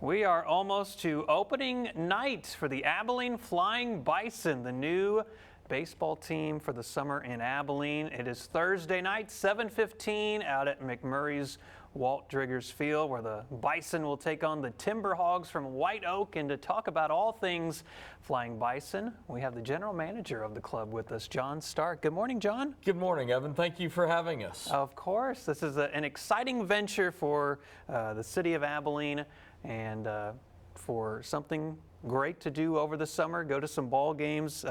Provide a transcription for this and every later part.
We are almost to opening night for the Abilene Flying Bison, the new baseball team for the summer in Abilene. It is Thursday night, 7:15 out at McMurry's Walt Driggers Field, where the Bison will take on the Timber Hogs from White Oak. And to talk about all things Flying Bison, we have the general manager of the club with us, John Stark. Good morning, John. Good morning, Evan. Thank you for having us. Of course. This is an exciting venture for the city of Abilene and for something great to do over the summer, go to some ball games.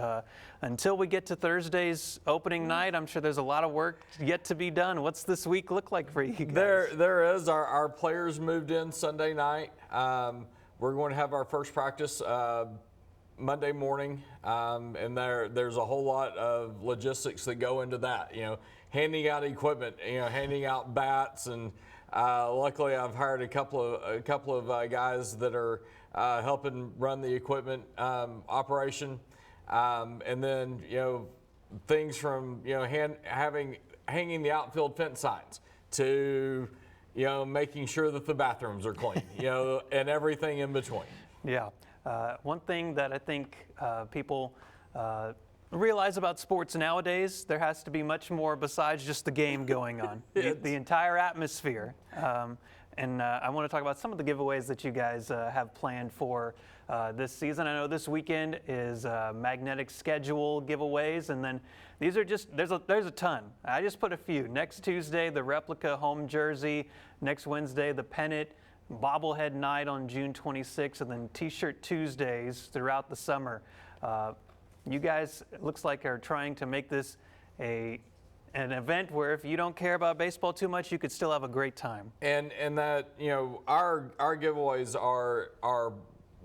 Until we get to Thursday's opening night, I'm sure there's a lot of work yet to be done. What's this week look like for you guys? There is. Our players moved in Sunday night. We're going to have our first practice Monday morning, and there's a whole lot of logistics that go into that. You know, handing out equipment, handing out bats, and luckily I've hired a couple of guys that are helping run the equipment operation, and then things from hanging the outfield fence signs to making sure that the bathrooms are clean, and everything in between. Yeah. One thing that I think people realize about sports nowadays, there has to be much more besides just the game going on. the entire atmosphere. And I want to talk about some of the giveaways that you guys have planned for this season. I know this weekend is magnetic schedule giveaways, and then these are just, there's a ton. I just put a few. Next Tuesday, the replica home jersey. Next Wednesday, the pennant. Bobblehead night on June 26th, and then T-shirt Tuesdays throughout the summer. You guys, it looks like, are trying to make this an event where if you don't care about baseball too much, you could still have a great time. And that our giveaways are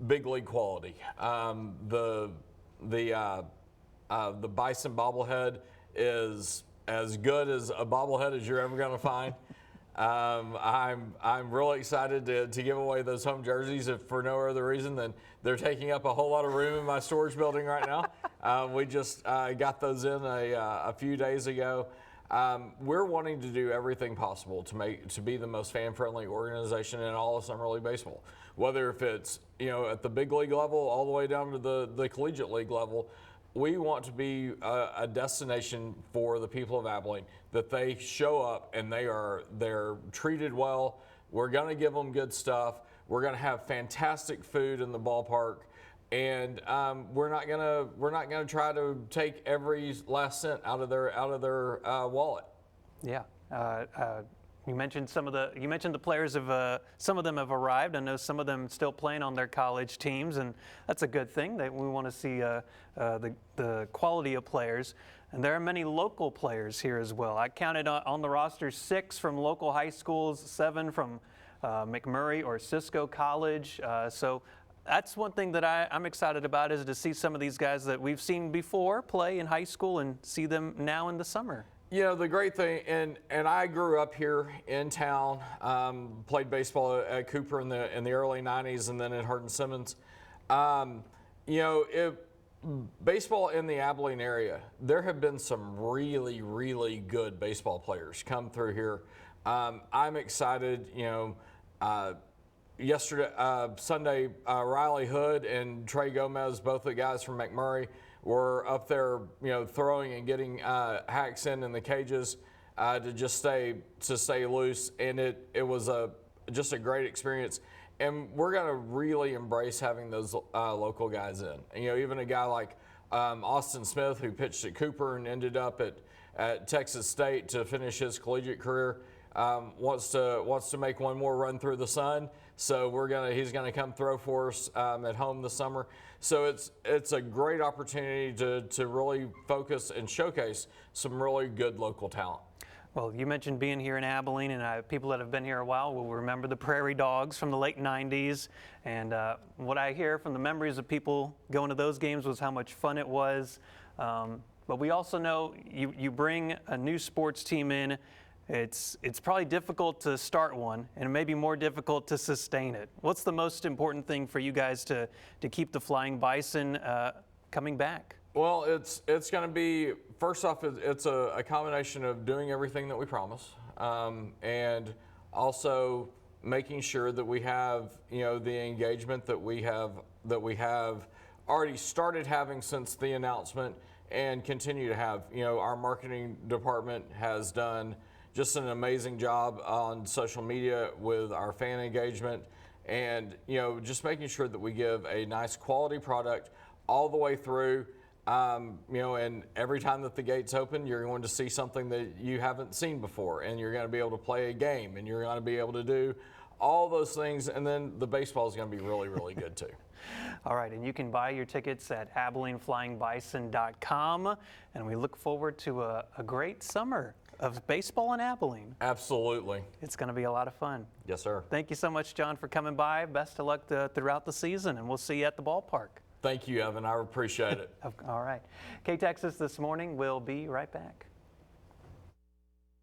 big league quality. The Bison bobblehead is as good as a bobblehead as you're ever going to find. I'm really excited to give away those home jerseys, if for no other reason than they're taking up a whole lot of room in my storage building right now. We just got those in a few days ago. We're wanting to do everything possible to be the most fan-friendly organization in all of summer league baseball. Whether if it's at the big league level all the way down to the collegiate league level. We want to be a destination for the people of Abilene, that they show up and they're treated well. We're going to give them good stuff. We're going to have fantastic food in the ballpark, and we're not going to try to take every last cent out of their wallet. Yeah. You mentioned the players have some of them have arrived. I know some of them still playing on their college teams, and that's a good thing. That we want to see the quality of players, and there are many local players here as well. I counted on the roster 6 from local high schools, 7 from McMurry or Cisco College. So that's one thing that I'm excited about, is to see some of these guys that we've seen before play in high school and see them now in the summer. The great thing, and I grew up here in town, played baseball at Cooper in the early 90s and then at Hardin Simmons. Baseball in the Abilene area, there have been some really, really good baseball players come through here. I'm excited, Sunday, Riley Hood and Trey Gomez, both the guys from McMurry, were up there, throwing and getting hacks in the cages to just stay loose, and it was just a great experience. And we're going to really embrace having those local guys in. Even a guy like Austin Smith, who pitched at Cooper and ended up at Texas State to finish his collegiate career, wants to make one more run through the sun. So he's gonna come throw for us at home this summer. So it's a great opportunity to really focus and showcase some really good local talent. Well, you mentioned being here in Abilene, and people that have been here a while will remember the Prairie Dogs from the late 90s. And what I hear from the memories of people going to those games was how much fun it was. But we also know you bring a new sports team in. It's probably difficult to start one, and it may be more difficult to sustain it. What's the most important thing for you guys to keep the Flying Bison coming back? Well, it's going to be, first off, it's a combination of doing everything that we promise, and also making sure that we have, the engagement that we have already started having since the announcement and continue to have. Our marketing department has done just an amazing job on social media with our fan engagement and, just making sure that we give a nice quality product all the way through. And every time that the gates open, you're going to see something that you haven't seen before, and you're going to be able to play a game, and you're going to be able to do all those things, and then the baseball is going to be really, really good too. All right, and you can buy your tickets at AbileneFlyingBison.com, and we look forward to a great summer of baseball in Abilene. Absolutely. It's going to be a lot of fun. Yes, sir. Thank you so much, John, for coming by. Best of luck throughout the season, and we'll see you at the ballpark. Thank you, Evan. I appreciate it. All right. KTXS This Morning will be right back.